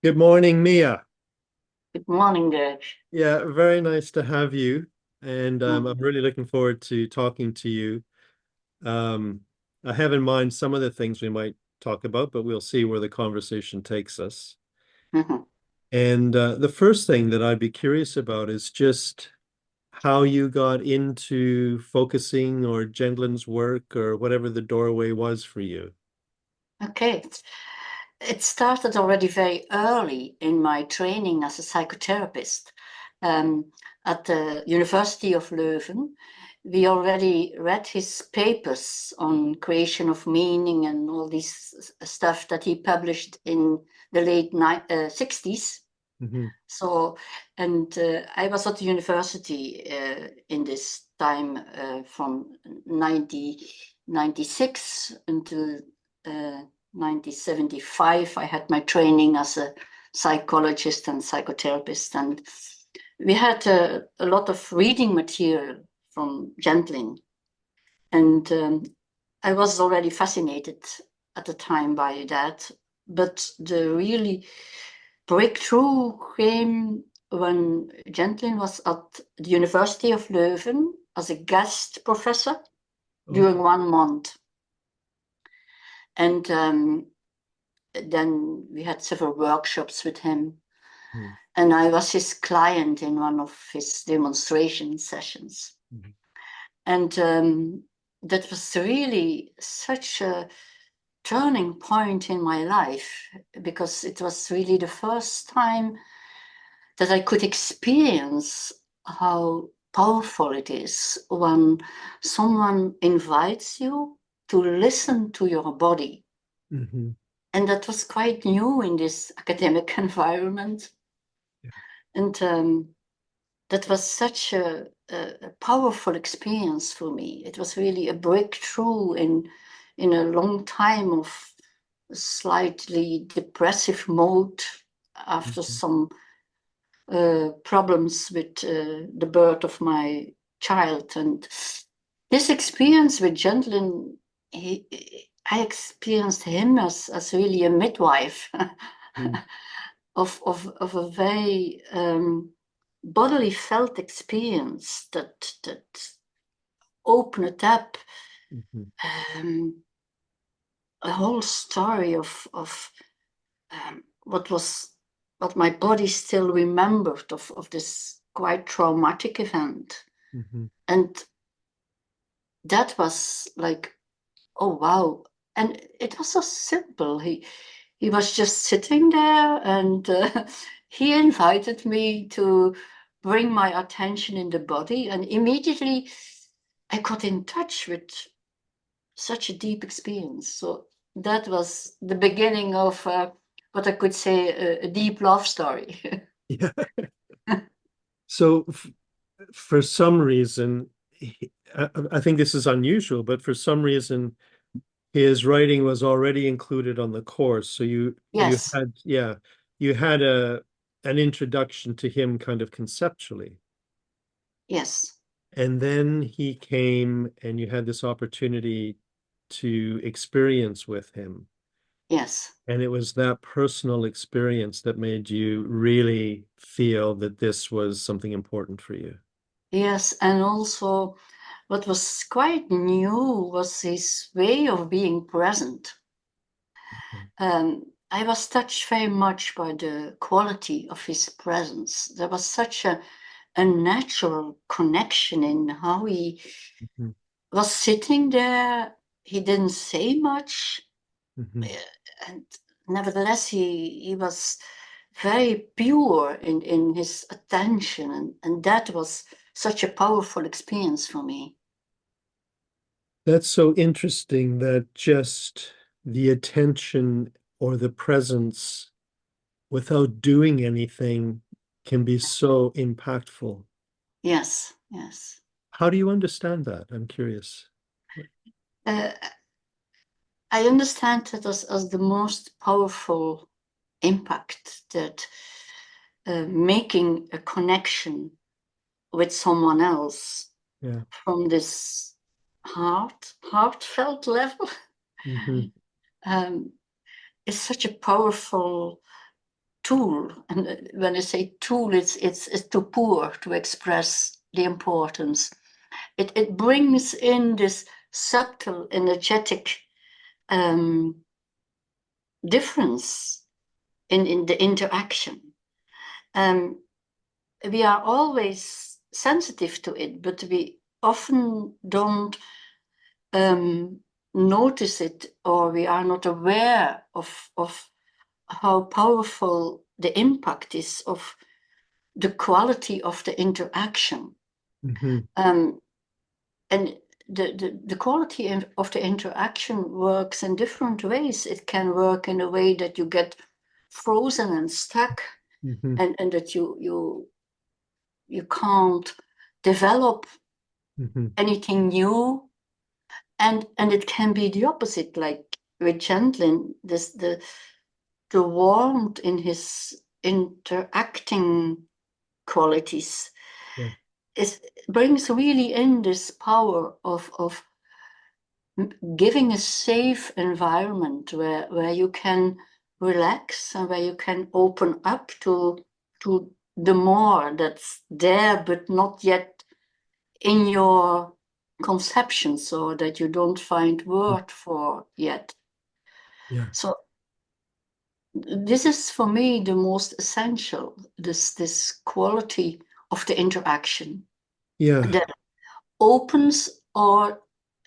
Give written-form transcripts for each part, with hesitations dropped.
Good morning, Mia. Good morning, Gert. Yeah, very nice to have you. And I'm really looking forward to talking to you. Um, I have in mind some of the things we might talk about, but we'll see where the conversation takes us. Mhm. And the first thing that I'd be curious about is just how you got into focusing or Gendlin's work or whatever the doorway was for you. Okay. It started already very early in my training as a psychotherapist at the University of Leuven. We already read his papers on creation of meaning and all this stuff that he published in the late 60s. Hmm. So, and I was at the university in this time from 1996 until 1975. I had my training as a psychologist and psychotherapist, and we had a lot of reading material from Gendlin. And I was already fascinated at the time by that. But the really breakthrough came when Gendlin was at the University of Leuven as a guest professor during Okay. 1 month. And then we had several workshops with him. Mm. And I was his client in one of his demonstration sessions. Mhm. And that was really such a turning point in my life because it was really the first time that I could experience how powerful it is when someone invites you to listen to your body. Mhm. And that was quite new in this academic environment. Yeah. And that was such a powerful experience for me. It was really a breakthrough in a long time of slightly depressive mode after Mhm. some problems with the birth of my child. And this experience with Gendlin, I experienced him as really a midwife Mm. of a very bodily felt experience that opened up Mhm. um, a whole story of what my body still remembered of this quite traumatic event. Mhm. And that was like, oh wow. And it was so simple. He was just sitting there and he invited me to bring my attention in the body. And immediately I got in touch with such a deep experience. So that was the beginning of what I could say a deep love story. Yeah. So for some reason, I think this is unusual, but for some reason, his writing was already included on the course. So you Yes, had, yeah, you had a an introduction to him kind of conceptually. yes, And then he came and you had this opportunity to experience with him. yes. And it was that personal experience that made you really feel that this was something important for you. Yes, and also what was quite new was his way of being present. I was touched very much by the quality of his presence. There was such a natural connection in how he Mhm. was sitting there. He didn't say much, Mhm. and nevertheless, he was very pure in his attention, and that was such a powerful experience for me. That's so interesting that just the attention or the presence without doing anything can be so impactful. Yes, yes. How do you understand that? I'm curious. Uh, I understand it as the most powerful impact that making a connection with someone else Yeah. from this heartfelt level Hmm. um, is such a powerful tool. And when I say tool, it's too poor to express the importance. It brings in this subtle, energetic difference in the interaction. We are always sensitive to it, but we often don't notice it, or we are not aware of how powerful the impact is of the quality of the interaction. And the quality of the interaction works in different ways. It can work in a way that you get frozen and stuck, and that you can't develop anything new. And it can be the opposite, like with Gendlin, the warmth in his interacting qualities brings really in this power of giving a safe environment where you can relax and where you can open up to the more that's there, but not yet in your conceptions, or that you don't find word for yet. Yeah. So this is for me the most essential, this quality of the interaction. Yeah. That opens, or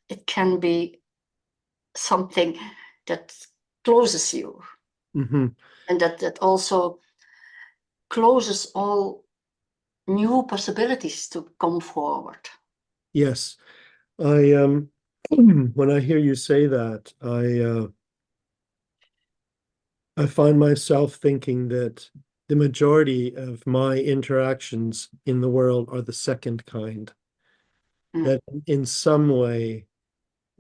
it can be something that closes you. And that also closes all new possibilities to come forward. Yes. I when I hear you say that, I find myself thinking that the majority of my interactions in the world are the second kind. That in some way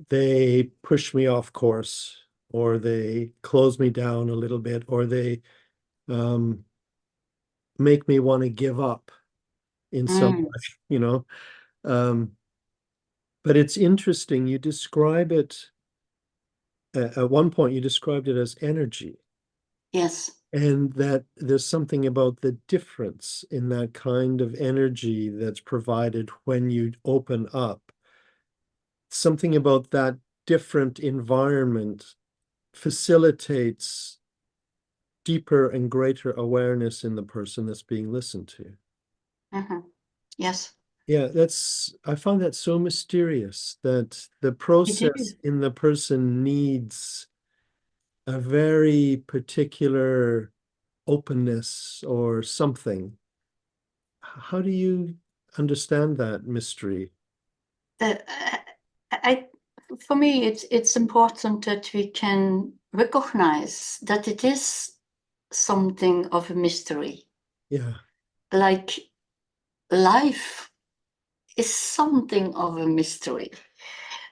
they push me off course, or they close me down a little bit, or they make me want to give up in some way, you know. But it's interesting, you describe it, at one point you described it as energy. Yes. And that there's something about the difference in that kind of energy that's provided when you open up. Something about that different environment facilitates deeper and greater awareness in the person that's being listened to. Yes. Yeah, I find that so mysterious, that the process in the person needs a very particular openness or something. How do you understand that mystery? For me, it's important that we can recognize that it is something of a mystery. Yeah. Like life is something of a mystery.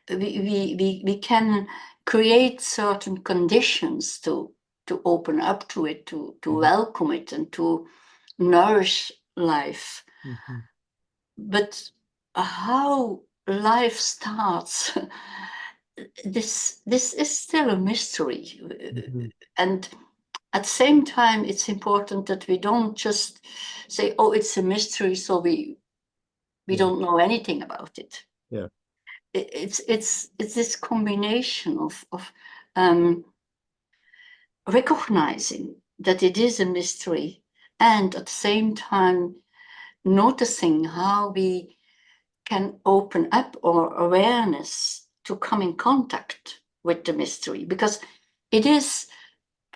We can create certain conditions to open up to it, to welcome it, and to nourish life. But how life starts, this is still a mystery. And at the same time, it's important that we don't just say, oh, it's a mystery, so we don't know anything about it. Yeah. It's this combination of recognizing that it is a mystery, and at the same time noticing how we can open up our awareness to come in contact with the mystery, because it is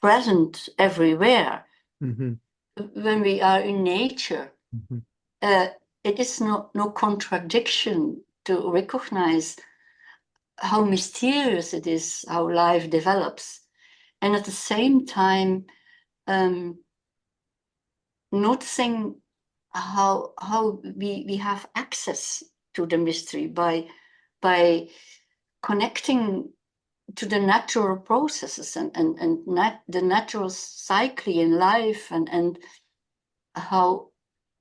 present everywhere. When we are in nature, it is no contradiction to recognize how mysterious it is, how life develops, and at the same time noticing how we have access to the mystery by connecting to the natural processes and the natural cycle in life, and how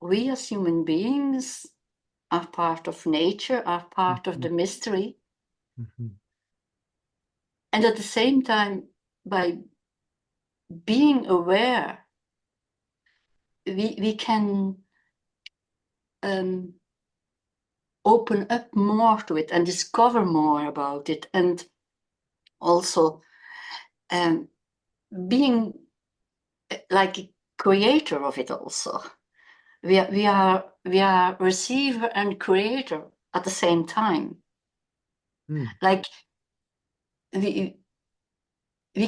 we as human beings are part of nature, are part of the mystery. And at the same time, by being aware we can open up more to it and discover more about it, and also being like a creator of it also. We are receiver and creator at the same time. Like we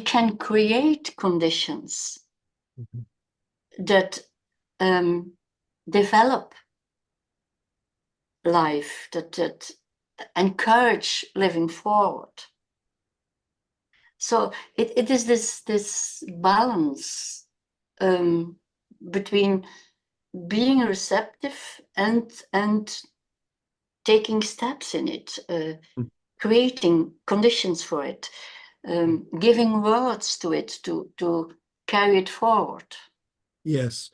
can create conditions that develop life, that encourage living forward. So it is this balance between being receptive and taking steps in it, creating conditions for it, giving words to it to carry it forward. Yes.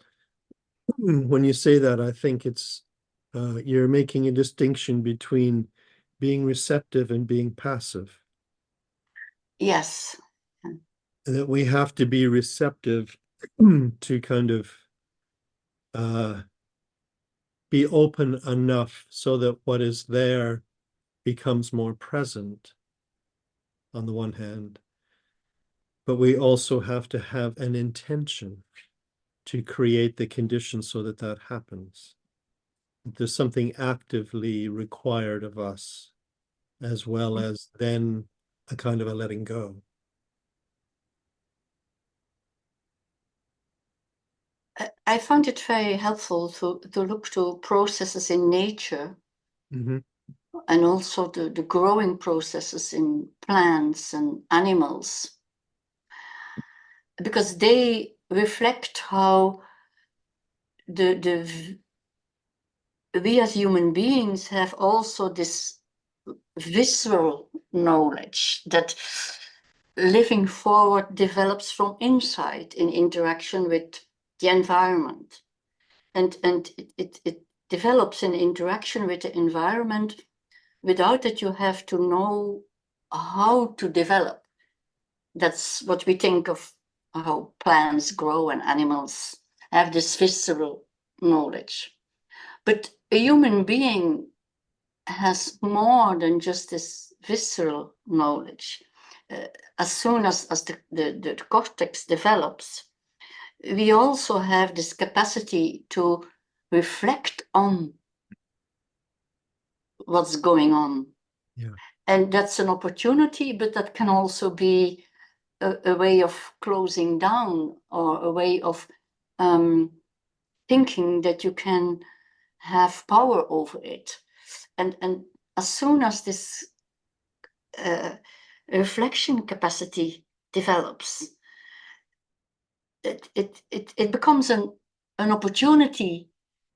When you say that, I think it's you're making a distinction between being receptive and being passive. Yes. That we have to be receptive to kind of be open enough so that what is there becomes more present on the one hand, but we also have to have an intention to create the conditions so that that happens. There's something actively required of us, as well as then a kind of a letting go. I found it very helpful to look to processes in nature, and also the growing processes in plants and animals, because they reflect how we as human beings have also this visceral knowledge that living forward develops from inside in interaction with the environment. And it develops in interaction with the environment without that you have to know how to develop. That's what we think of how plants grow and animals have this visceral knowledge. But a human being has more than just this visceral knowledge. As soon as the cortex develops, we also have this capacity to reflect on what's going on. Yeah. And that's an opportunity, but that can also be a way of closing down, or a way of thinking that you can have power over it. And as soon as this reflection capacity develops, it becomes an opportunity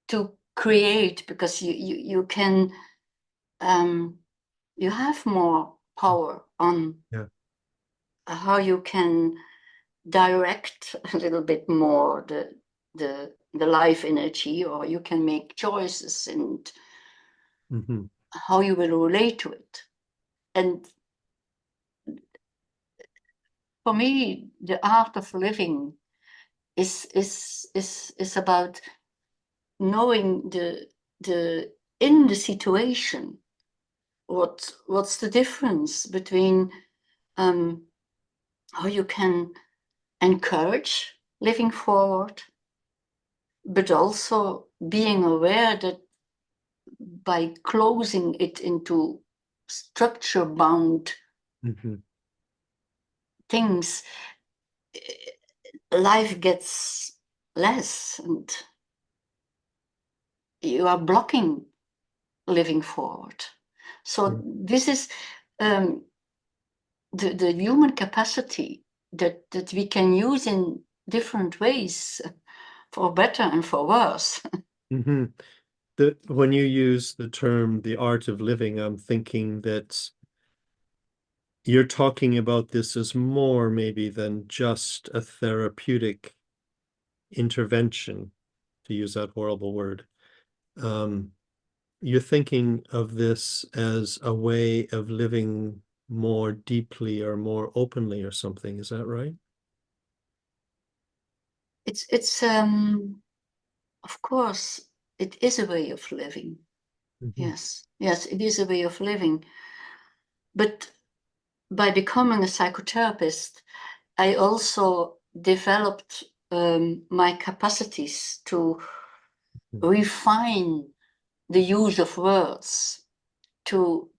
to create, because you can you have more power on how you can direct a little bit more the life energy, or you can make choices and how you will relate to it. And for me, the art of living is about knowing the in the situation what's the difference between how you can encourage living forward, but also being aware that by closing it into structure bound things, life gets less, and you are blocking living forward. So this is the human capacity that we can use in different ways, for better and for worse. When you use the term the art of living, I'm thinking that you're talking about this as more maybe than just a therapeutic intervention, to use that horrible word. You're thinking of this as a way of living more deeply or more openly or something. Is that right? It's of course, it is a way of living. Yes, yes, it is a way of living. But by becoming a psychotherapist, I also developed my capacities to refine the use of words, to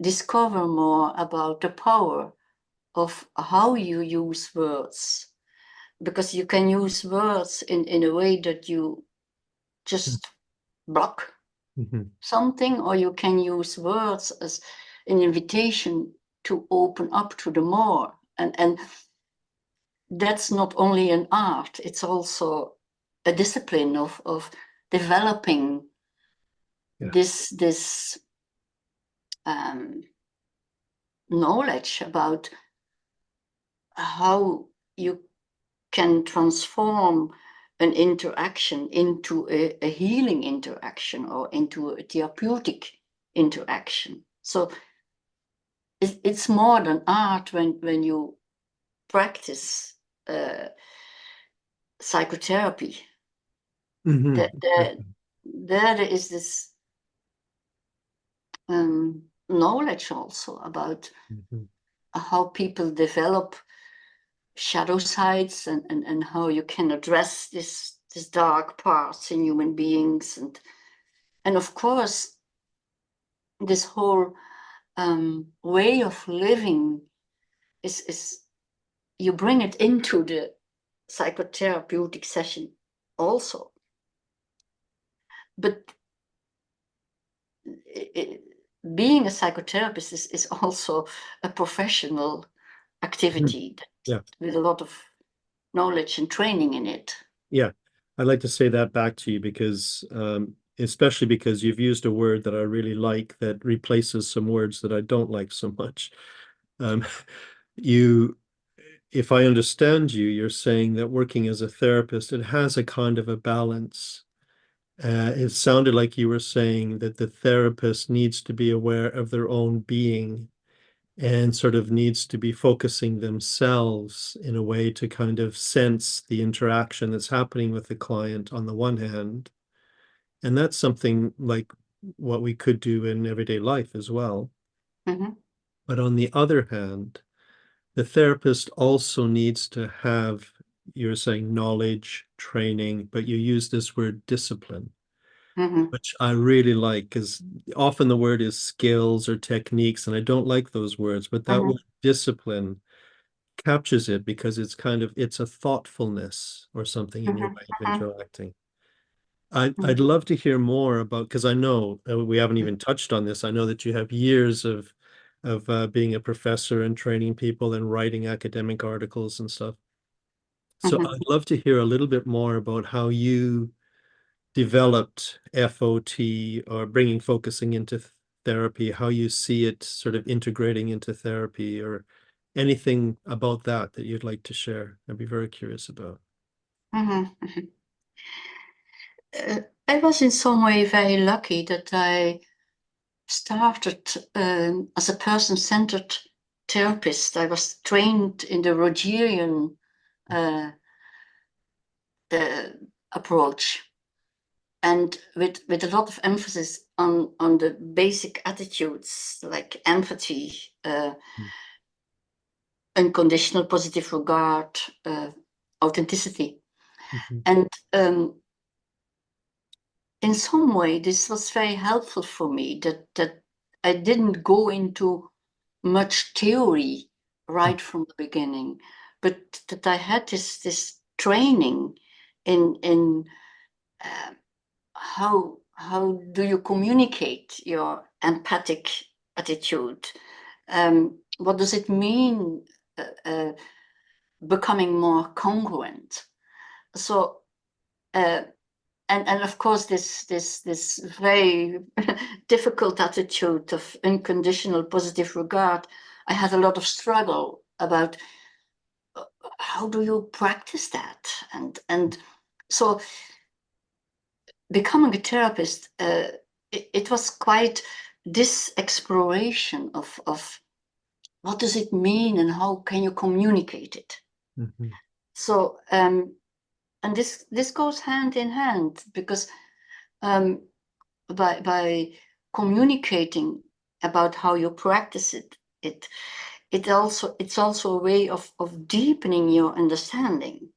discover more about the power of how you use words, because you can use words in a way that you just block something, or you can use words as an invitation to open up to the more. And that's not only an art, it's also a discipline of developing this knowledge about how you can transform an interaction into a healing interaction or into a therapeutic interaction. So it's more than art when you practice psychotherapy. There is this knowledge also about how people develop shadow sides and how you can address this dark parts in human beings, and of course this whole way of living is you bring it into the psychotherapeutic session also. But being a psychotherapist is also a professional activity with a lot of knowledge and training in it. Yeah, I'd like to say that back to you because especially because you've used a word that I really like that replaces some words that I don't like so much. If I understand you, you're saying that working as a therapist, it has a kind of a balance. It sounded like you were saying that the therapist needs to be aware of their own being and sort of needs to be focusing themselves in a way to kind of sense the interaction that's happening with the client on the one hand. And that's something like what we could do in everyday life as well. But on the other hand, the therapist also needs to have, you're saying knowledge, training, but you use this word discipline, which I really like because often the word is skills or techniques, and I don't like those words, but that word discipline captures it because it's a thoughtfulness or something in your way of interacting. I'd love to hear more about, because I know we haven't even touched on this. I know that you have years of being a professor and training people and writing academic articles and stuff. So I'd love to hear a little bit more about how you developed FOT or bringing focusing into therapy, how you see it sort of integrating into therapy, or anything about that you'd like to share. I'd be very curious about. I was in some way very lucky that I started as a person-centered therapist. I was trained in the Rogerian approach, and with a lot of emphasis on the basic attitudes like empathy, unconditional positive regard, authenticity. And in some way, this was very helpful for me that I didn't go into much theory right from the beginning, but that I had this training in how do you communicate your empathic attitude? What does it mean becoming more congruent? So and of course this very difficult attitude of unconditional positive regard, I had a lot of struggle about how do you practice that, and so becoming a therapist, it was quite this exploration of what does it mean and how can you communicate it. So and this goes hand in hand, because by communicating about how you practice it's also a way of deepening your understanding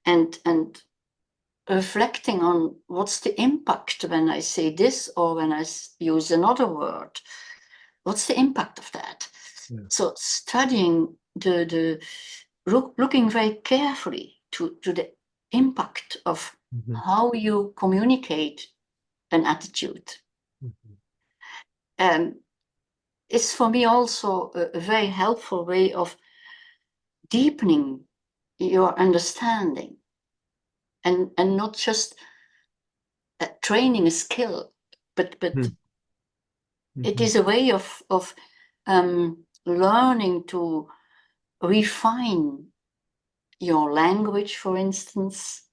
and reflecting on what's the impact when I say this or when I use another word. What's the impact of that? Yeah. So studying looking very carefully to the impact of how you communicate an attitude. Is for me also a very helpful way of deepening your understanding and not just training a skill, but it is a way of learning to refine your language, for instance,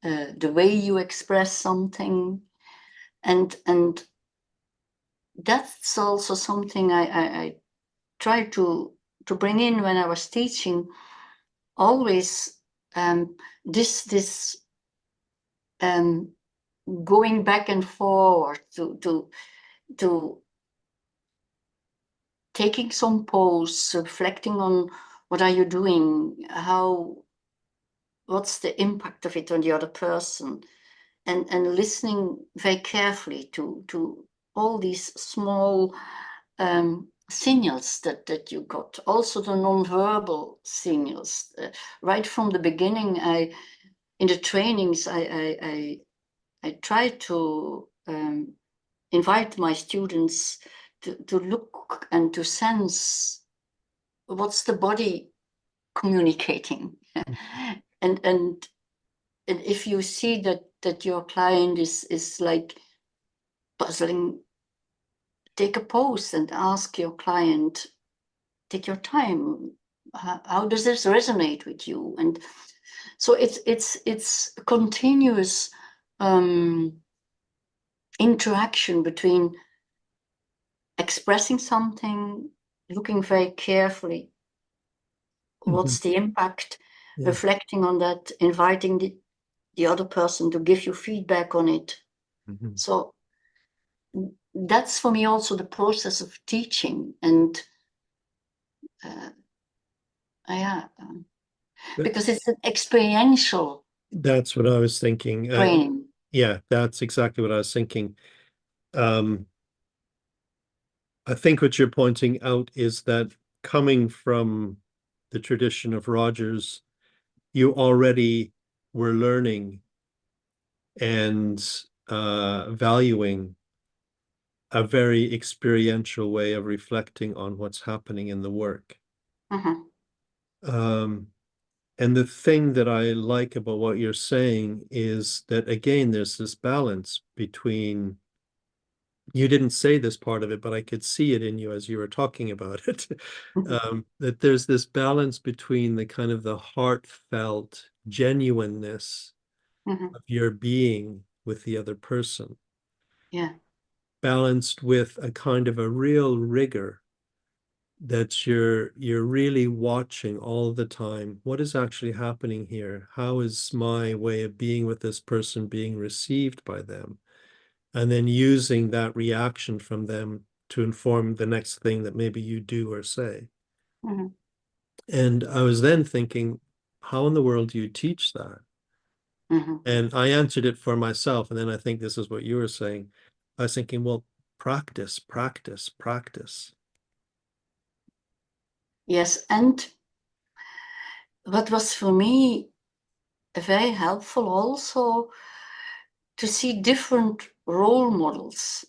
the way you express something, and that's also something I try to bring in when I was teaching. Always this going back and forward to taking some pause, reflecting on what are you doing, what's the impact of it on the other person, and listening very carefully to all these small signals that you got, also the non-verbal signals. Right from the beginning, in the trainings, I try to invite my students to look and to sense what's the body communicating. and if you see that your client is like puzzling, take a pause and ask your client, take your time, how does this resonate with you? And so it's continuous interaction between expressing something, looking very carefully, what's the impact, reflecting on that, inviting the other person to give you feedback on it. So that's for me also the process of teaching, and because it's an experiential. That's what I was thinking. Training. Yeah, that's exactly what I was thinking. I think what you're pointing out is that coming from the tradition of Rogers, you already were learning and valuing a very experiential way of reflecting on what's happening in the work. And the thing that I like about what you're saying is that, again, there's this balance between, you didn't say this part of it, but I could see it in you as you were talking about it, that there's this balance between the kind of the heartfelt genuineness of your being with the other person, balanced with a kind of a real rigor that you're really watching all the time. What is actually happening here? How is my way of being with this person being received by them? And then using that reaction from them to inform the next thing that maybe you do or say. And I was then thinking, how in the world do you teach that? And I answered it for myself. And then I think this is what you were saying. I was thinking, well, practice, practice, practice. Yes, and what was for me very helpful also to see different role models.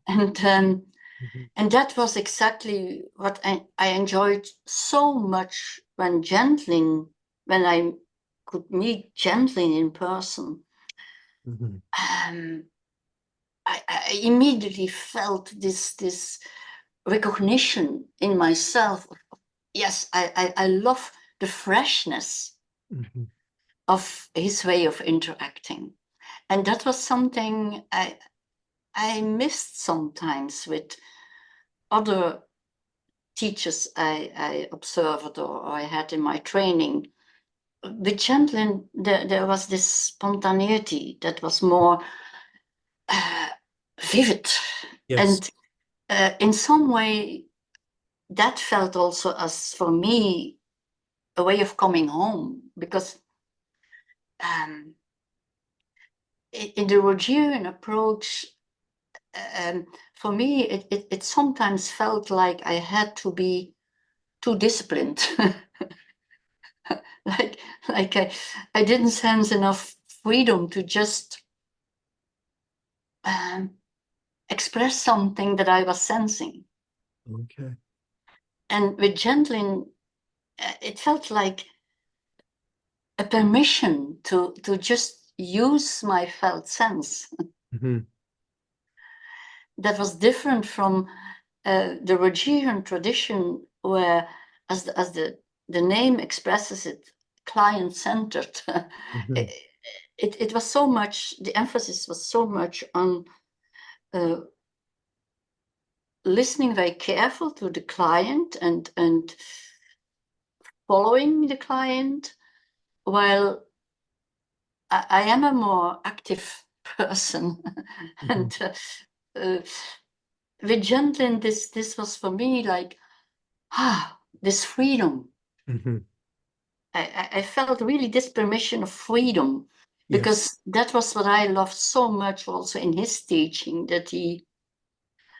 And that was exactly what I enjoyed so much when I could meet Gendlin in person. I immediately felt this recognition in myself. Yes, I love the freshness of his way of interacting. And that was something I missed sometimes with other teachers I observed or I had in my training. with Gendlin, there was this spontaneity that was more vivid. Yes. And in some way, that felt also as, for me, a way of coming home, because um, in the Rogerian approach, for me, it sometimes felt like I had to be too disciplined. like like I didn't sense enough freedom to just um, express something that I was sensing. Okay. And with Gendlin, it felt like a permission to just use my felt sense. Mhm. That was different from the Rogerian tradition, where, as the name expresses it, client-centered. Mhm. It was so much, the emphasis was so much on uh, listening very careful to the client and following the client, while I am a more active person. Mhm. And uh, with Gentlin, this was for me like, this freedom. Mhm. I felt really this permission of freedom, Yes. because that was what I loved so much also in his teaching, that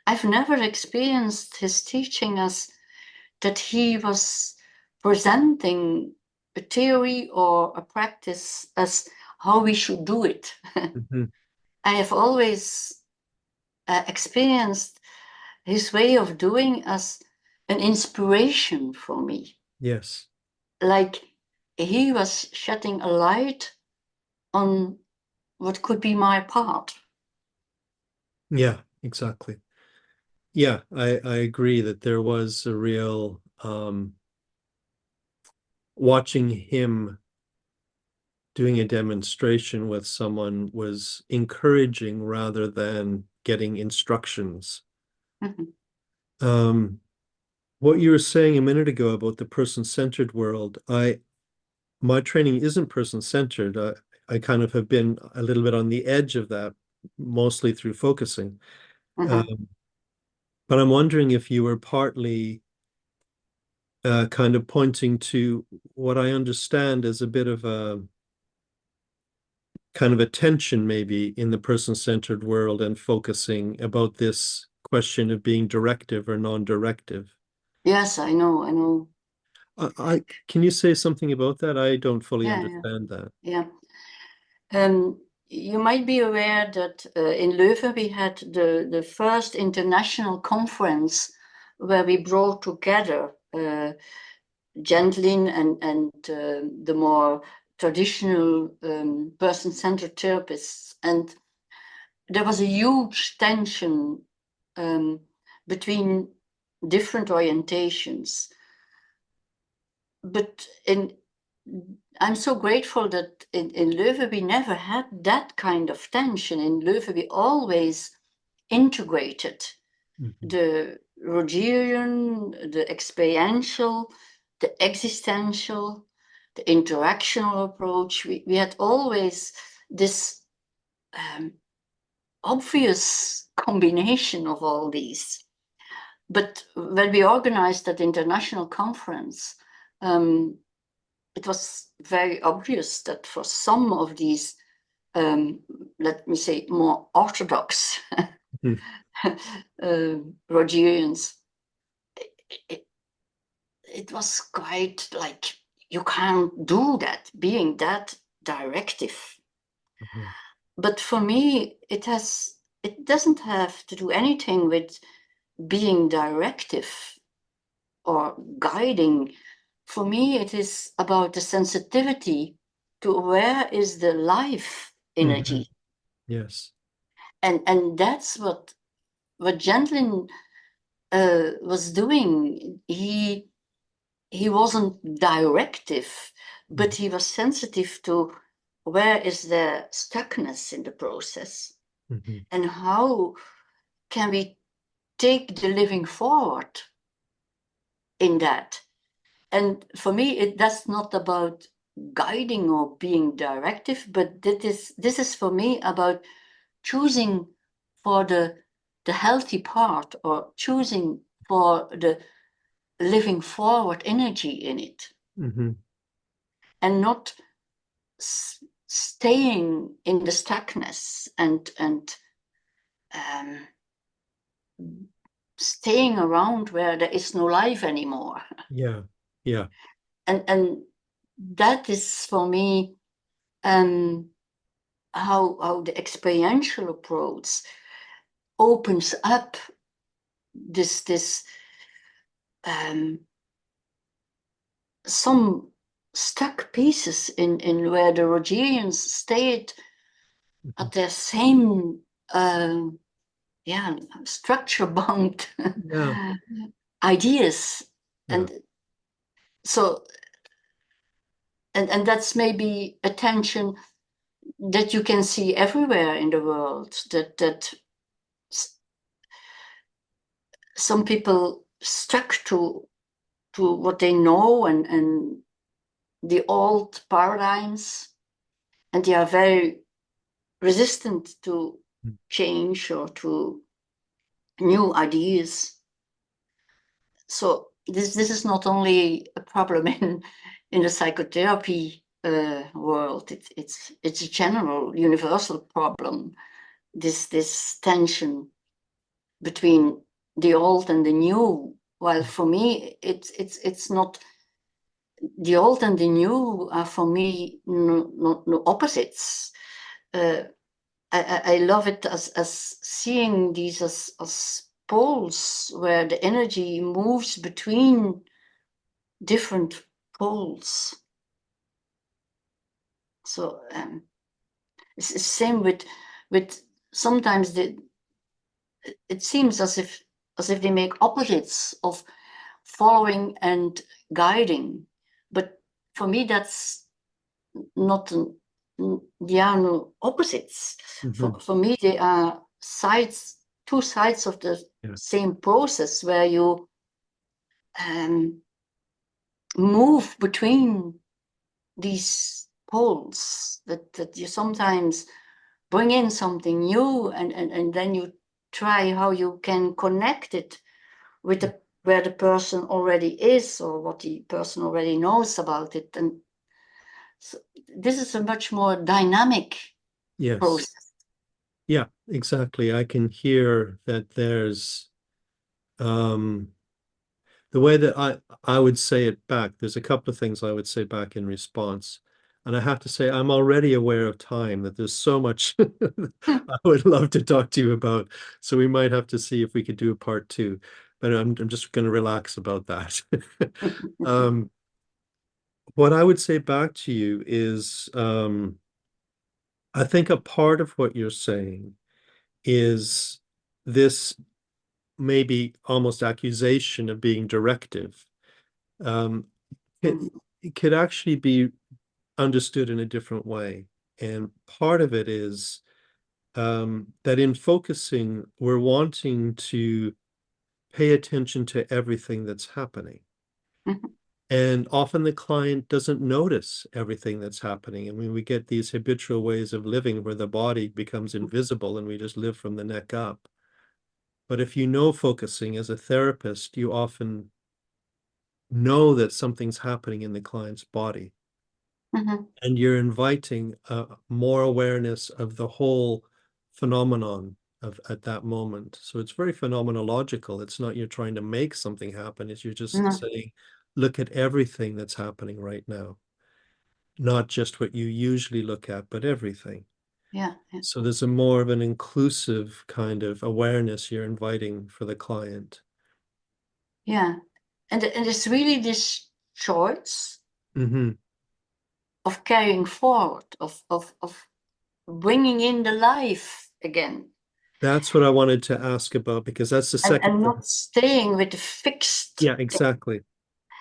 I've never experienced his teaching as that he was presenting a theory or a practice as how we should do it. Mhm. I have always experienced his way of doing as an inspiration for me. Yes. Like he was shedding a light on what could be my part. Yeah, exactly. Yeah, I agree that there was a real watching him doing a demonstration with someone was encouraging rather than getting instructions. Mhm, Um, what you were saying a minute ago about the person-centered world, my training isn't person-centered. I kind of have been a little bit on the edge of that, mostly through focusing. mhm. Um, but I'm wondering if you were partly kind of pointing to what I understand as a bit of a kind of a tension maybe in the person-centered world and focusing about this question of being directive or non-directive. Yes, I know, I know. Can you say something about that? I don't fully Yeah, yeah, understand that. yeah. You might be aware that in Leuven we had the first international conference where we brought together Gendlin and the more traditional person-centered therapists. And there was a huge tension um, between different orientations. But I'm so grateful that in Leuven we never had that kind of tension. In Leuven we always integrated Mhm. the Rogerian, the experiential, the existential, the interactional approach. We had always this obvious combination of all these. But when we organized that international conference, um, it was very obvious that for some of these, let me say, more orthodox Mhm. Rogerians, it, it was quite like, you can't do that, being that directive. Mhm. But for me, it doesn't have to do anything with being directive or guiding. For me, it is about the sensitivity to where is the life Mhm. energy. Yes. And that's what Gentlin was doing. He wasn't directive, but Mhm. he was sensitive to where is the stuckness in the process, Mhm. and how can we take the living forward in that. And for me, that's not about guiding or being directive, but this is for me about choosing for the healthy part, or choosing for the living forward energy in it, and not staying in the stuckness and staying around where there is no life anymore. Yeah, yeah. And that is for me how the experiential approach opens up this some stuck pieces in where the Rogerians stayed at their same structure bound Yeah, ideas. yeah. And so and that's maybe a tension that you can see everywhere in the world, that some people stuck to what they know and the old paradigms, and they are very resistant to change or to new ideas. So this is not only a problem in the psychotherapy world. It's a general, universal problem. This tension between the old and the new. While for me, it's not. The old and the new are for me no opposites. I love it as seeing these as poles where the energy moves between different poles. So it's the same with sometimes it seems as if they make opposites of following and guiding, but for me that's not they are no opposites. For me they are two sides of the same process, where you move between these poles, that you sometimes bring in something new, and then you try how you can connect it with where the person already is, or what the person already knows about it. And so this is a much more dynamic process. Yeah, exactly. I can hear that there's the way that I would say it back. There's a couple of things I would say back in response. And I have to say, I'm already aware of time, that there's so much I would love to talk to you about. So we might have to see if we could do a part 2, but I'm just going to relax about that. What I would say back to you is, I think a part of what you're saying is this maybe almost accusation of being directive. It could actually be understood in a different way. And part of it is that in focusing, we're wanting to pay attention to everything that's happening. And often the client doesn't notice everything that's happening. I mean, we get these habitual ways of living where the body becomes invisible and we just live from the neck up. But if you know focusing as a therapist, you often know that something's happening in the client's body. And you're inviting more awareness of the whole phenomenon at that moment. So it's very phenomenological. It's not you're trying to make something happen. It's you're just saying, look at everything that's happening right now. Not just what you usually look at, but everything. Yeah. So there's a more of an inclusive kind of awareness you're inviting for the client. Yeah. And it's really this choice of carrying forward, of bringing in the life again. That's what I wanted to ask about, because that's the second and thing. not staying with the fixed. Yeah, exactly.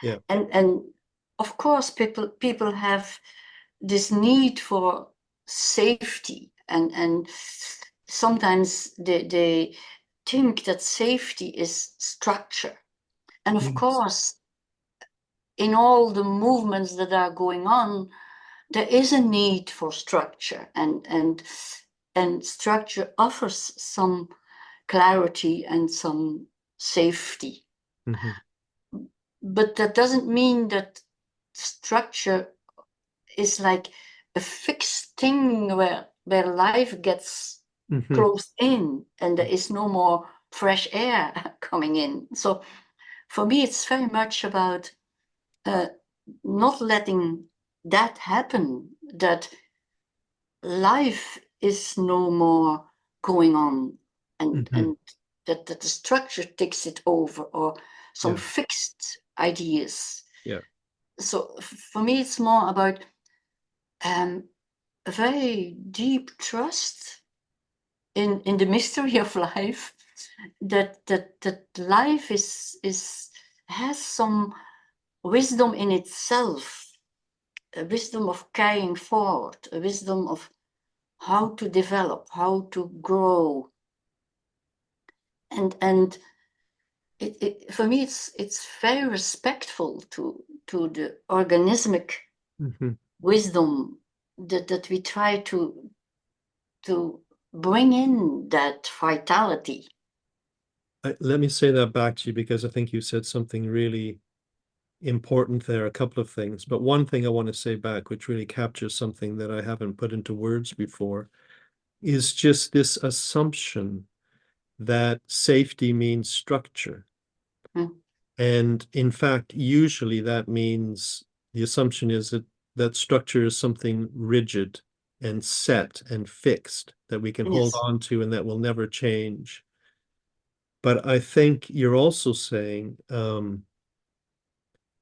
Yeah. And of course people have this need for safety, and sometimes they think that safety is structure. And of course in all the movements that are going on, there is a need for structure, and structure offers some clarity and some safety. Mm-hmm. But that doesn't mean that structure is like a fixed thing where life gets Mm-hmm. closed in and there is no more fresh air coming in. So for me, it's very much about not letting that happen, that life is no more going on, and Mm-hmm. that the structure takes it over, or some Yeah. fixed ideas. Yeah. So for me, it's more about a very deep trust in the mystery of life, that life has some wisdom in itself, a wisdom of carrying forward, a wisdom of how to develop, how to grow. And for me, it's very respectful to the organismic Mm-hmm. wisdom that we try to bring in that vitality. Let me say that back to you, because I think you said something really important there, a couple of things. But one thing I want to say back, which really captures something that I haven't put into words before, is just this assumption that safety means structure. Mm. And in fact, usually that means the assumption is that structure is something rigid and set and fixed that we can hold Yes. on to and that will never change. But I think you're also saying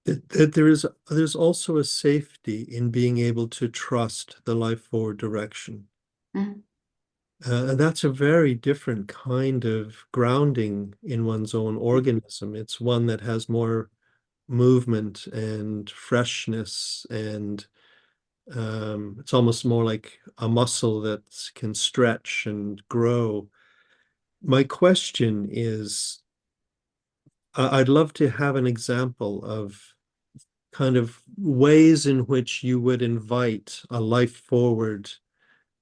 that there's also a safety in being able to trust the life forward direction. Mm. And that's a very different kind of grounding in one's own organism. It's one that has more movement and freshness, and it's almost more like a muscle that can stretch and grow. My question is, I'd love to have an example of kind of ways in which you would invite a life forward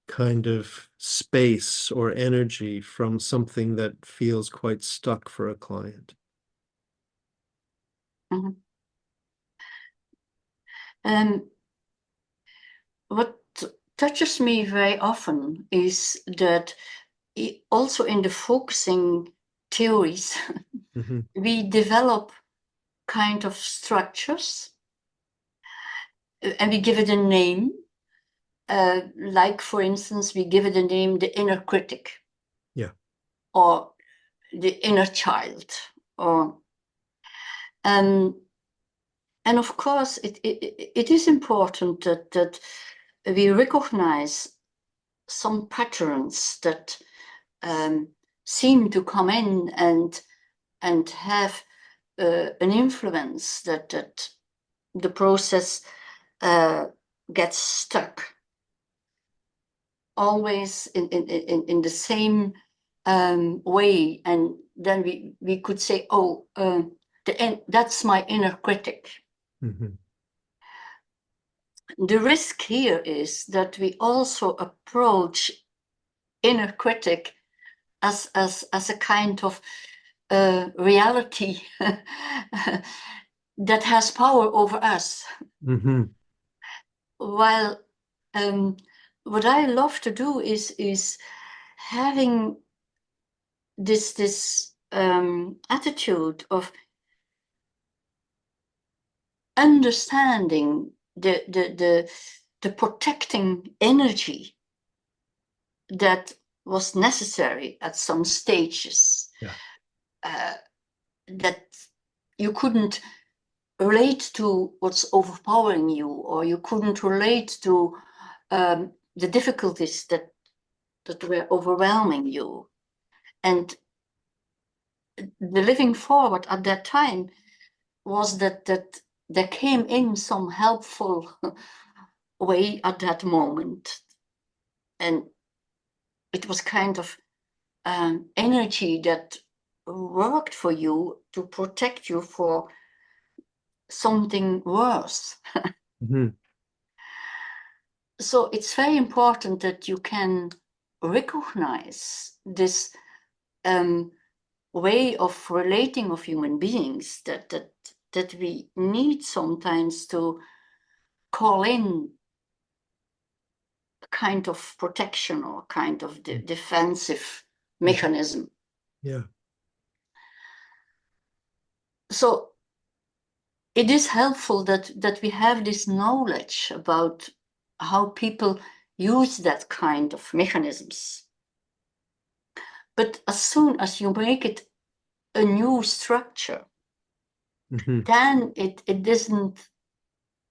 kind of space or energy from something that feels quite stuck for a client. Mhm. Um, what touches me very often is that also in the focusing theories, Mm-hmm. we develop kind of structures, and we give it a name. Like, for instance, we give it a name, the inner critic, Yeah. or the inner child, or um, and of course, it is important that we recognize some patterns that seem to come in and have an influence, that the process gets stuck always in the same way, and then we could say, oh, that's my inner critic. Mm-hmm. The risk here is that we also approach inner critic as a kind of reality that has power over us. Mm-hmm. While what I love to do is having this attitude of understanding the protecting energy that was necessary at some stages, Yeah. that you couldn't relate to what's overpowering you, or you couldn't relate to the difficulties that were overwhelming you. And the living forward at that time was that there came in some helpful way at that moment, and it was kind of energy that worked for you to protect you for something worse. Mm-hmm. So it's very important that you can recognize this way of relating of human beings that we need sometimes to call in a kind of protection or kind of defensive mechanism. Yeah. So it is helpful that we have this knowledge about how people use that kind of mechanisms. But as soon as you make it a new structure, Mm-hmm. then it isn't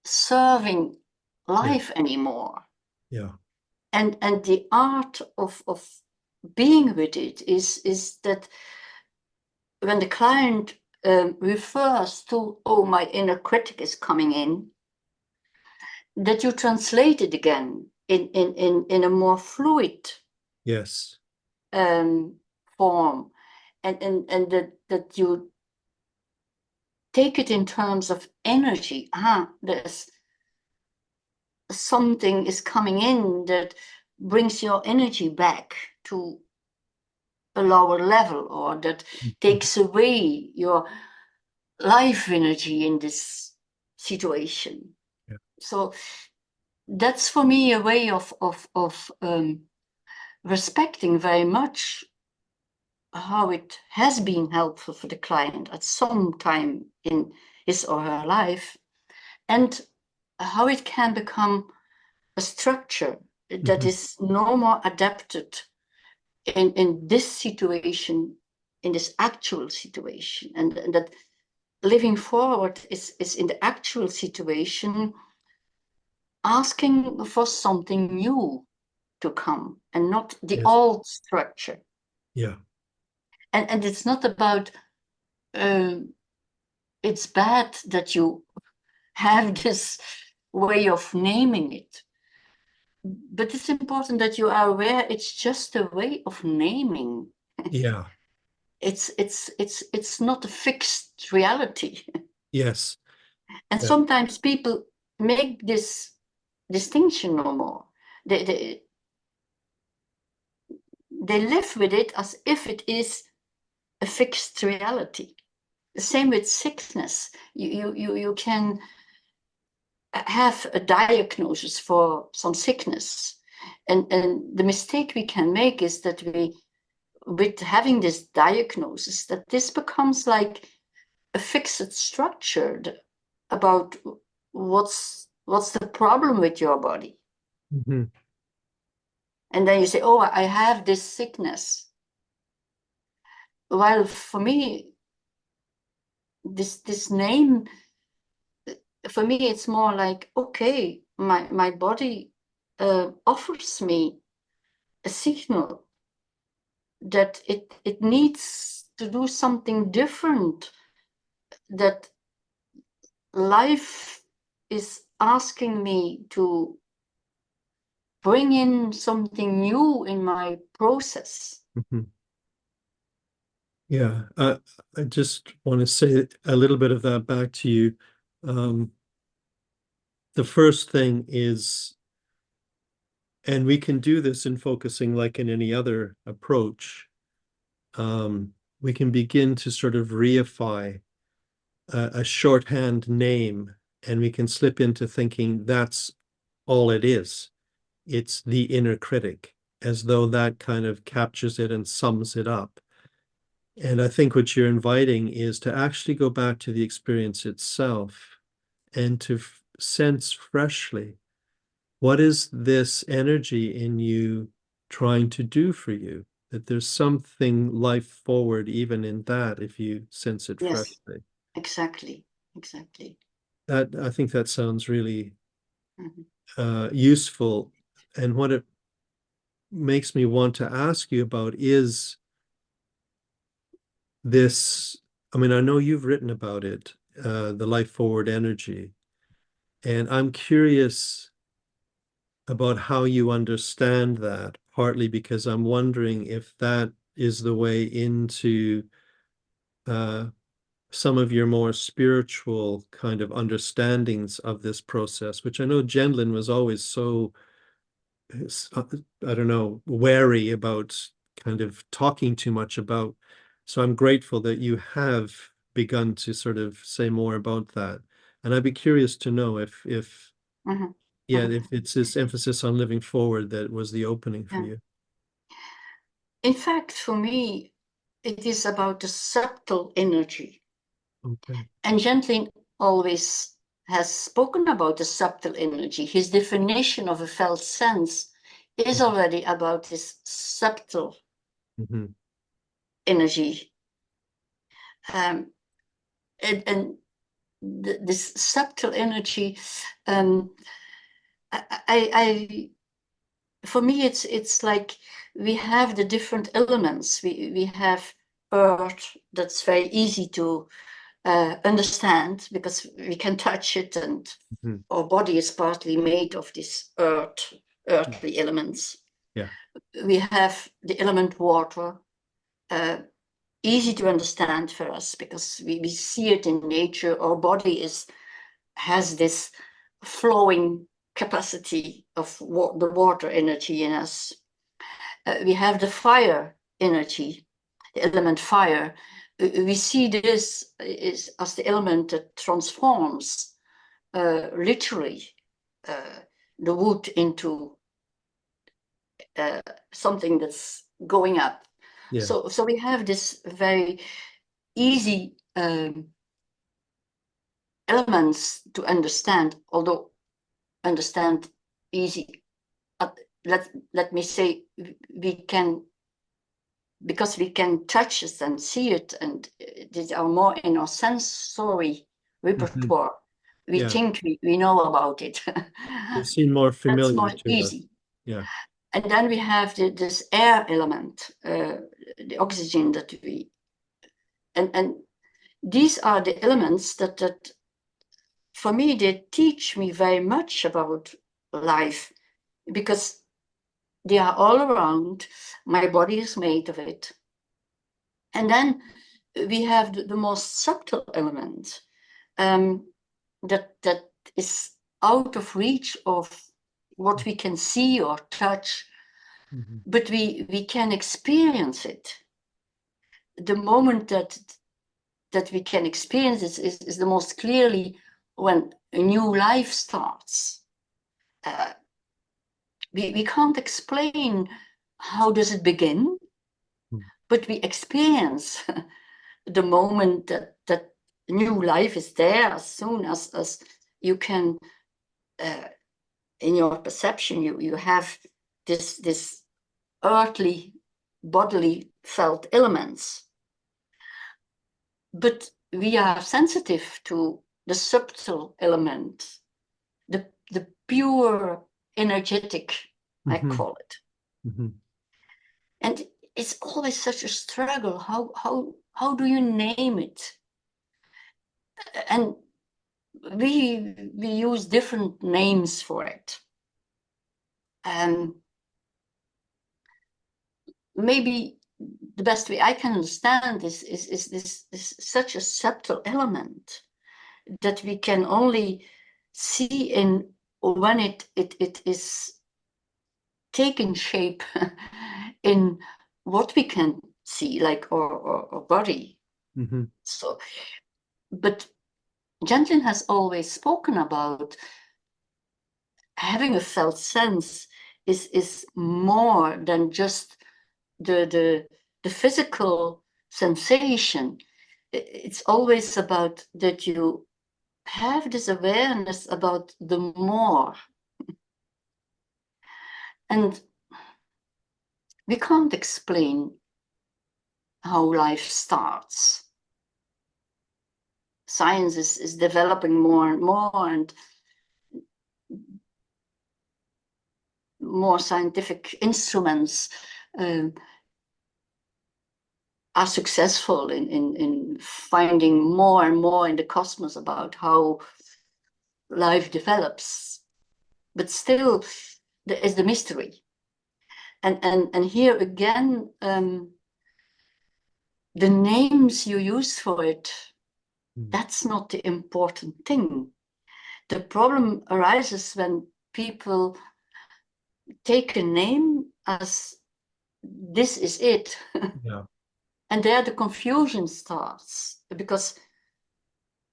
serving Yeah. life anymore. Yeah. And the art of being with it is that when the client refers to, oh, my inner critic is coming in, that you translate it again in a more fluid Yes. form, and that you take it in terms of energy. There's something is coming in that brings your energy back to a lower level, or that takes away your life energy in this situation. Yeah. So that's for me a way of respecting very much how it has been helpful for the client at some time in his or her life, and how it can become a structure that Mm-hmm. is no more adapted in this situation, in this actual situation, and that living forward is in the actual situation asking for something new to come and not the Yes. old structure. Yeah. And it's not about it's bad that you have this way of naming it, but it's important that you are aware it's just a way of naming. Yeah. It's not a fixed reality. Yes. And Yeah. sometimes people make this distinction no more. They live with it as if it is a fixed reality. The same with sickness. You can have a diagnosis for some sickness. And the mistake we can make is that we, with having this diagnosis, that this becomes like a fixed structure about what's the problem with your body. Mm-hmm. And then you say, oh, I have this sickness. Well, for me, this name, for me, it's more like, okay, my body offers me a signal that it needs to do something different, that life is asking me to bring in something new in my process. Mm-hmm. Yeah. I just want to say a little bit of that back to you. The first thing is, and we can do this in focusing like in any other approach, we can begin to sort of reify a shorthand name, and we can slip into thinking that's all it is. It's the inner critic, as though that kind of captures it and sums it up. And I think what you're inviting is to actually go back to the experience itself and to sense freshly, what is this energy in you trying to do for you? That there's something life forward even in that, if you sense it Yes, freshly. exactly, exactly. That, I think that sounds really Mhm. useful. And what it makes me want to ask you about is this. I mean, I know you've written about it, the life forward energy, and I'm curious about how you understand that, partly because I'm wondering if that is the way into some of your more spiritual kind of understandings of this process, which I know Gendlin was always so, I don't know, wary about kind of talking too much about. So I'm grateful that you have begun to sort of say more about that. And I'd be curious to know if Mhm, yeah, mhm, if it's this emphasis on living forward that was the opening for yeah. you. In fact, for me, it is about the subtle energy. Okay. And Gendlin always has spoken about the subtle energy. His definition of a felt sense is already about this subtle Mm-hmm. energy. Um, and this subtle energy, um, I for me, it's like we have the different elements. We have earth that's very easy to understand because we can touch it, and Mm-hmm. our body is partly made of these earthly elements. Yeah. We have the element water, easy to understand for us because we see it in nature. Our body has this flowing capacity of the water energy in us. We have the fire energy, the element fire. We see this as the element that transforms literally the wood into something that's going up. Yeah. So we have this very easy elements to understand, although understand easy. Let me say we can, because we can touch it and see it, and these are more in our sensory Mm-hmm. repertoire. We Yeah. think we know about it. They seem more That's familiar more to us. easy. Yeah. And then we have this air element, the oxygen that we, and these are the elements that for me, they teach me very much about life because they are all around. My body is made of it. And then we have the most subtle element that is out of reach of what we can see or touch, Mm-hmm. but we can experience it. The moment that we can experience it is the most clearly when a new life starts. Uh, we can't explain how does it begin, but we experience the moment that new life is there as soon as you can, in your perception, you have this earthly, bodily felt elements. But we are sensitive to the subtle element, the pure energetic, I Mm-hmm. call it. Mm-hmm. And it's always such a struggle. How do you name it? And we use different names for it. Maybe the best way I can understand is this is such a subtle element that we can only see in when it is taking shape in what we can see, like our body. Mm-hmm. So, but Gentlin has always spoken about having a felt sense is more than just the physical sensation. It's always about that you have this awareness about the more. And we can't explain how life starts. Science is developing more and more, and more scientific instruments are successful in finding more and more in the cosmos about how life develops. But still, there is the mystery. And here again, the names you use for it That's not the important thing. The problem arises when people take a name as this is it. Yeah. And there the confusion starts, because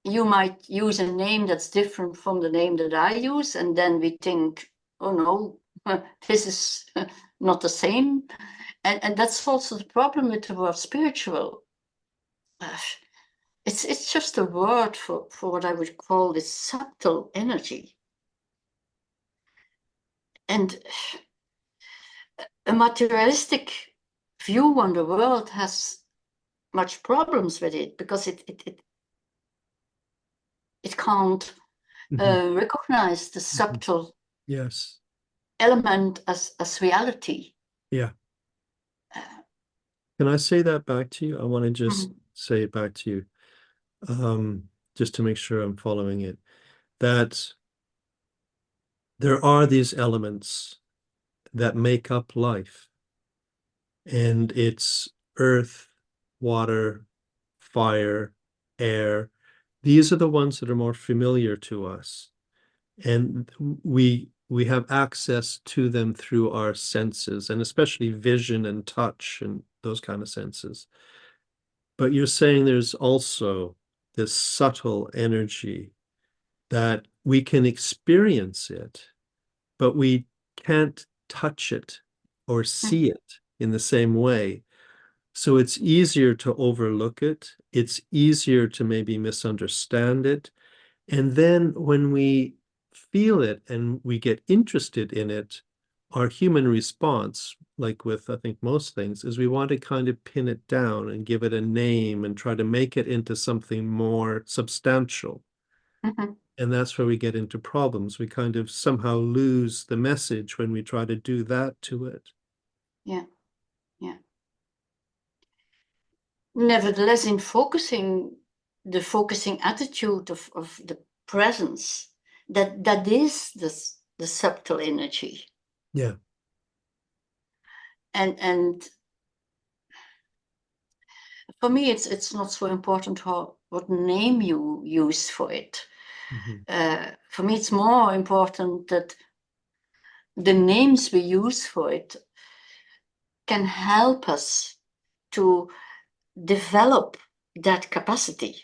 you might use a name that's different from the name that I use, and then we think, oh no, this is not the same. And that's also the problem with the word spiritual. It's just a word for what I would call this subtle energy. And a materialistic view on the world has much problems with it, because it can't recognize the subtle Yes. element as reality. Yeah. Can I say that back to you? I want to just say it back to you, just to make sure I'm following it. That there are these elements that make up life, and it's earth, water, fire, air. These are the ones that are more familiar to us, and we have access to them through our senses, and especially vision and touch and those kind of senses. But you're saying there's also this subtle energy that we can experience it, but we can't touch it or see it in the same way. So it's easier to overlook it. It's easier to maybe misunderstand it. And then when we feel it and we get interested in it, our human response, like with, I think, most things, is we want to kind of pin it down and give it a name and try to make it into something more substantial. And that's where we get into problems. We kind of somehow lose the message when we try to do that to it. Yeah, yeah. Nevertheless, in the focusing attitude of the presence, that is the subtle energy. Yeah. And for me, it's not so important what name you use for it. For me, it's more important that the names we use for it can help us to develop that capacity.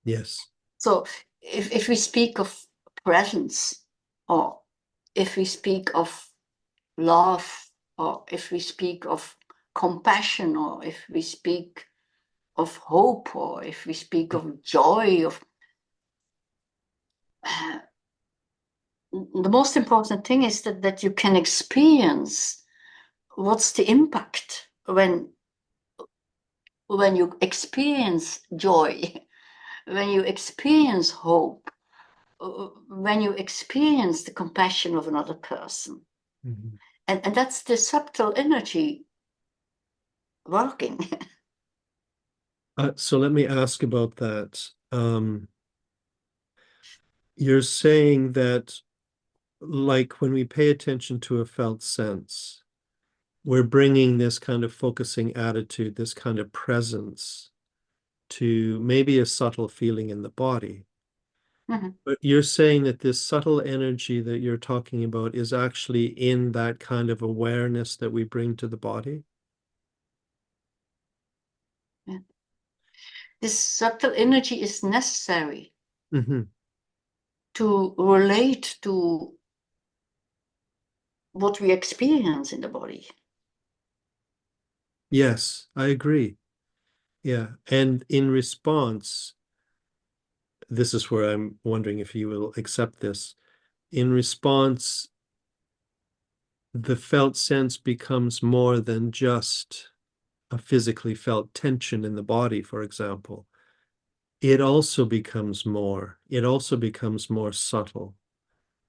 Yes. So if we speak of presence, or if we speak of love, or if we speak of compassion, or if we speak of hope, or if we speak of joy, the most important thing is that you can experience what's the impact when you experience joy, when you experience hope, when you experience the compassion of another person. And that's the subtle energy working. So let me ask about that. You're saying that, like, when we pay attention to a felt sense, we're bringing this kind of focusing attitude, this kind of presence to maybe a subtle feeling in the body. But you're saying that this subtle energy that you're talking about is actually in that kind of awareness that we bring to the body? Yeah. This subtle energy is necessary to relate to what we experience in the body. Yes, I agree. Yeah. And in response, this is where I'm wondering if you will accept this. In response, the felt sense becomes more than just a physically felt tension in the body, for example. It also becomes more subtle.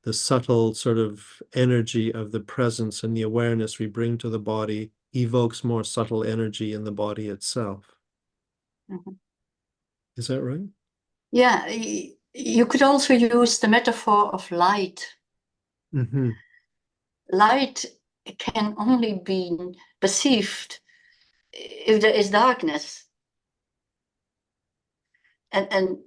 The subtle sort of energy of the presence and the awareness we bring to the body evokes more subtle energy in the body itself. Is that right? Yeah, you could also use the metaphor of light. Light can only be perceived if there is darkness. and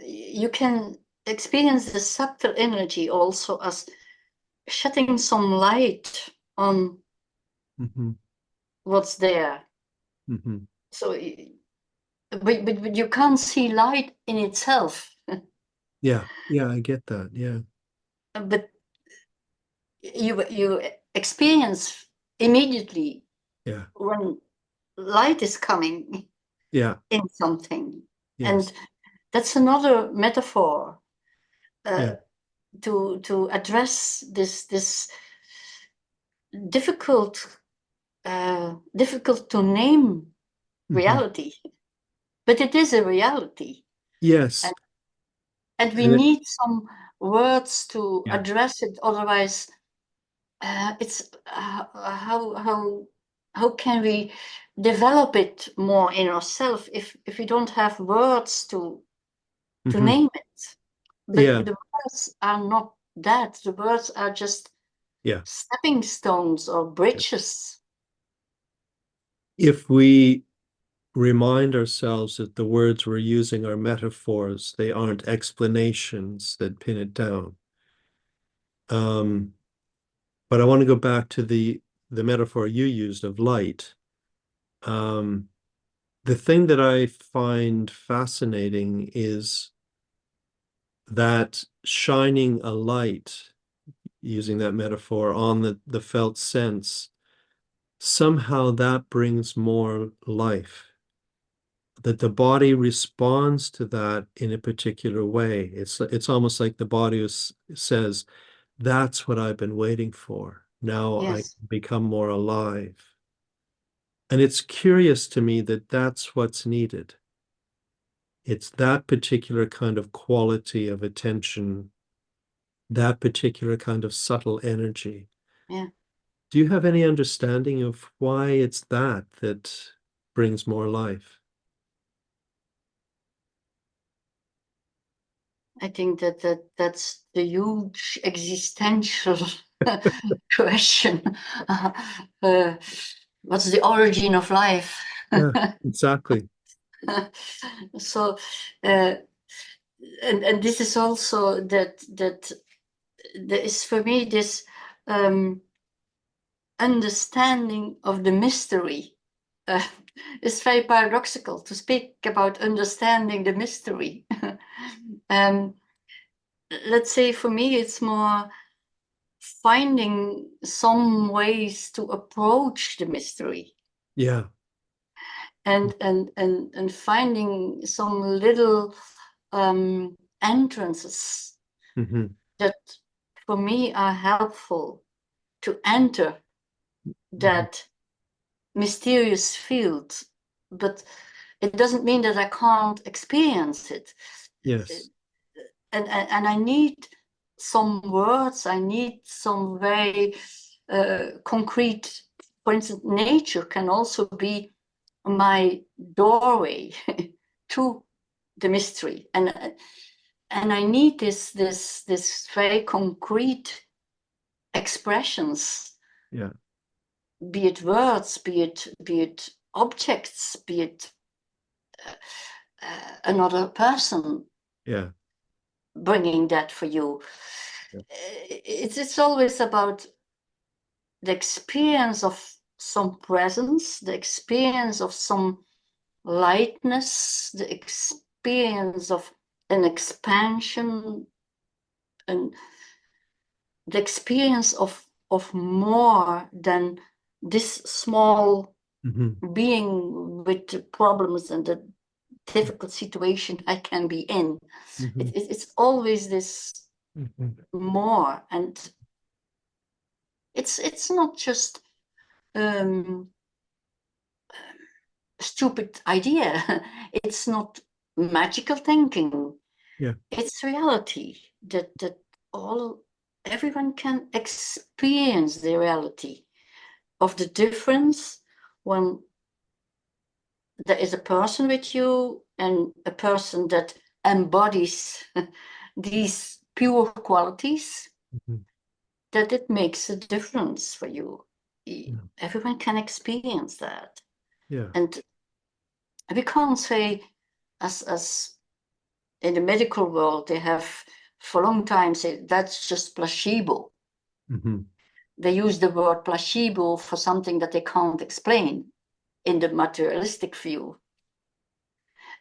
you can experience the subtle energy also as shedding some light on what's there. So, but you can't see light in itself. Yeah, I get that. Yeah. But you experience immediately when light is coming in something. Yes. And that's another metaphor to address this difficult to name reality. But it is a reality. Yes. And we need some words to address it. Otherwise, it's how can we develop it more in ourselves if we don't have words to name it? But the words are not that. The words are just stepping stones or bridges. If we remind ourselves that the words we're using are metaphors, they aren't explanations that pin it down. But I want to go back to the metaphor you used of light. The thing that I find fascinating is that shining a light, using that metaphor, on the felt sense, somehow that brings more life. That the body responds to that in a particular way. It's almost like the body says, that's what I've been waiting for. Now I become more alive. And it's curious to me that that's what's needed. It's that particular kind of quality of attention, that particular kind of subtle energy. Yeah. Do you have any understanding of why it's that brings more life? I think that's the huge existential question. What's the origin of life? Yeah, exactly. So, and this is also that there is for me this understanding of the mystery. It's very paradoxical to speak about understanding the mystery. Let's say for me, it's more finding some ways to approach the mystery. Yeah. And finding some little entrances that for me are helpful to enter that mysterious field. But it doesn't mean that I can't experience it. Yes. And I need some words, I need some very concrete, for instance, nature can also be my doorway to the mystery. And I need this very concrete expressions. Yeah. Be it words, be it objects, be it another person. Yeah. Bringing that for you. Yeah. It's always about the experience of some presence, the experience of some lightness, the experience of an expansion, and the experience of more than this small being with the problems and the difficult situation I can be in. It's always this more, and it's not just stupid idea. It's not magical thinking. Yeah. It's reality that everyone can experience the reality of the difference when there is a person with you and a person that embodies these pure qualities, that it makes a difference for you. Everyone can experience that. Yeah. And we can't say, as in the medical world, they have for a long time said that's just placebo. Mm-hmm. They use the word placebo for something that they can't explain in the materialistic view.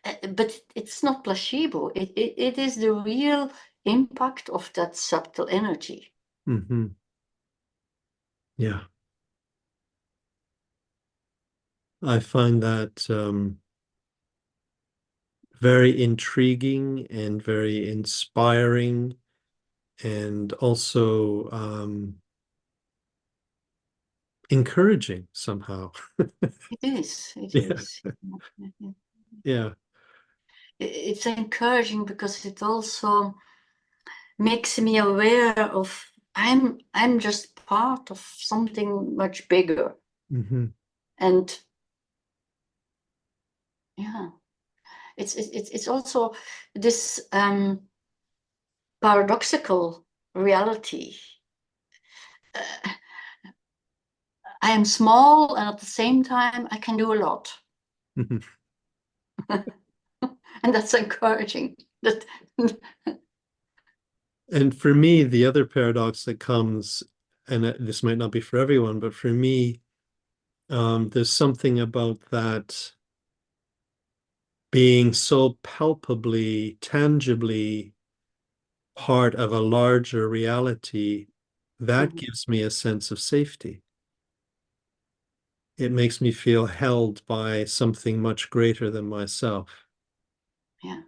But it's not placebo. It is the real impact of that subtle energy. Mm-hmm. Yeah. I find that very intriguing and very inspiring, and also encouraging somehow. It is. It Yeah. is. Yeah. It's encouraging because it also makes me aware of I'm just part of something much bigger. Mm-hmm. And yeah, it's also this paradoxical reality. I am small, and at the same time I can do a lot. Mm-hmm. And that's encouraging. That And for me, the other paradox that comes, and this might not be for everyone, but for me, there's something about that being so palpably, tangibly part of a larger reality that gives me a sense of safety. It makes me feel held by something much greater than myself. yeah.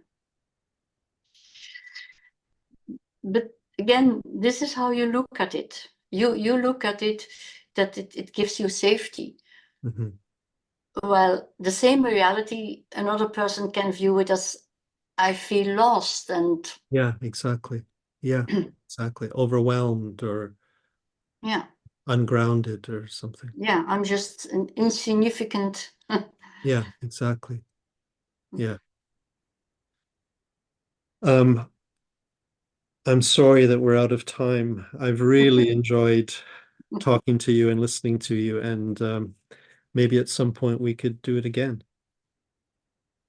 But again, this is how you look at it. You look at it that it gives you safety. Mm-hmm. Well, the same reality, another person can view it as I feel lost and Yeah, exactly. Yeah, exactly. Overwhelmed or yeah, ungrounded or something. yeah, I'm just an insignificant. Yeah, exactly. Yeah. Um, I'm sorry that we're out of time. I've really enjoyed talking to you and listening to you, and maybe at some point we could do it again.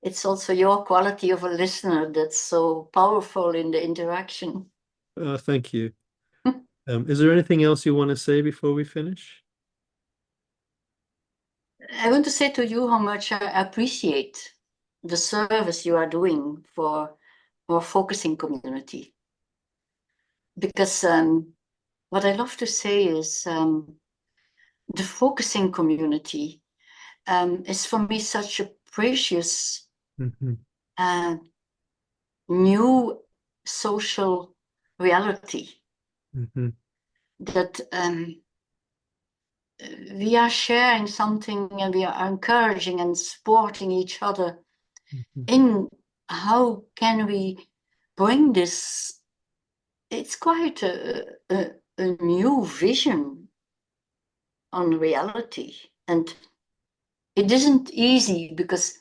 It's also your quality of a listener that's so powerful in the interaction. Thank you. Is there anything else you want to say before we finish? I want to say to you how much I appreciate the service you are doing for our focusing community. Because what I love to say is the focusing community is for me such a precious Mm-hmm. uh, new social reality Mm-hmm. that we are sharing something and we are encouraging and supporting each other Mm-hmm. in how can we bring this. It's quite a new vision on reality, and it isn't easy because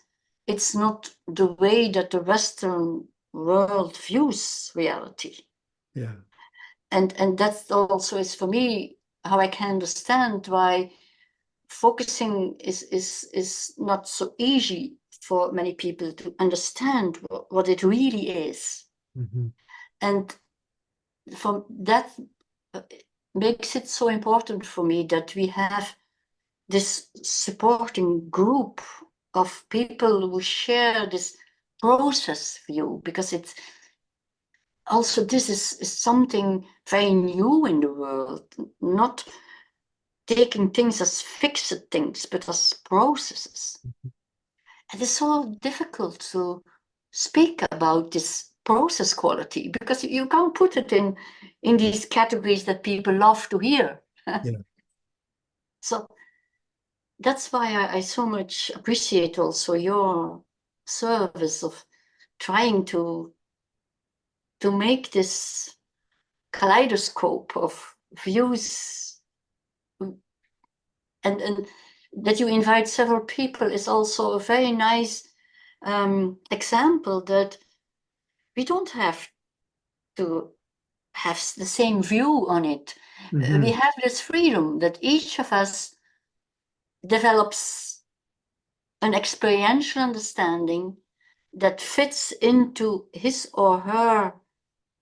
it's not the way that the Western world views reality. Yeah. And that also is for me how I can understand why focusing is not so easy for many people to understand what it really is. Mm-hmm. And from that makes it so important for me that we have this supporting group of people who share this process view, because it's also this is something very new in the world, not taking things as fixed things but as processes. And it's so difficult to speak about this process quality because you can't put it in these categories that people love to hear. Yeah. So that's why I so much appreciate also your service of trying to make this kaleidoscope of views, and that you invite several people is also a very nice example that we don't have to have the same view on it. Mm-hmm. We have this freedom that each of us develops an experiential understanding that fits into his or her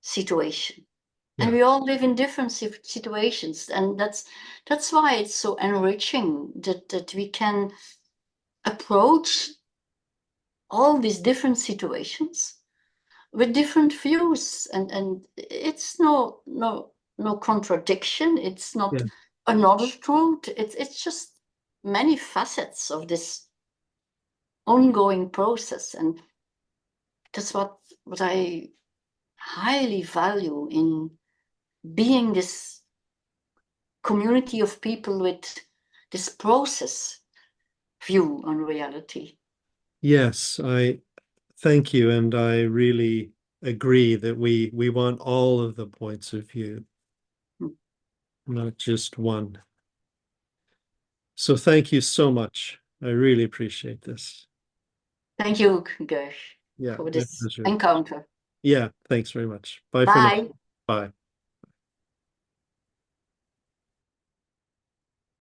situation. And Yeah. we all live in different situations, and that's why it's so enriching that we can approach all these different situations with different views, and it's no contradiction. It's not Yeah. another truth. It's just many facets of this ongoing process, and that's what I highly value in being this community of people with this process view on reality. Yes, I thank you, and I really agree that we want all of the points of view, Hmm. not just one. So thank you so much. I really appreciate this. Thank you, Gersh, Yeah, for my this pleasure. encounter. Yeah, thanks very much. Bye for now. Bye. Bye.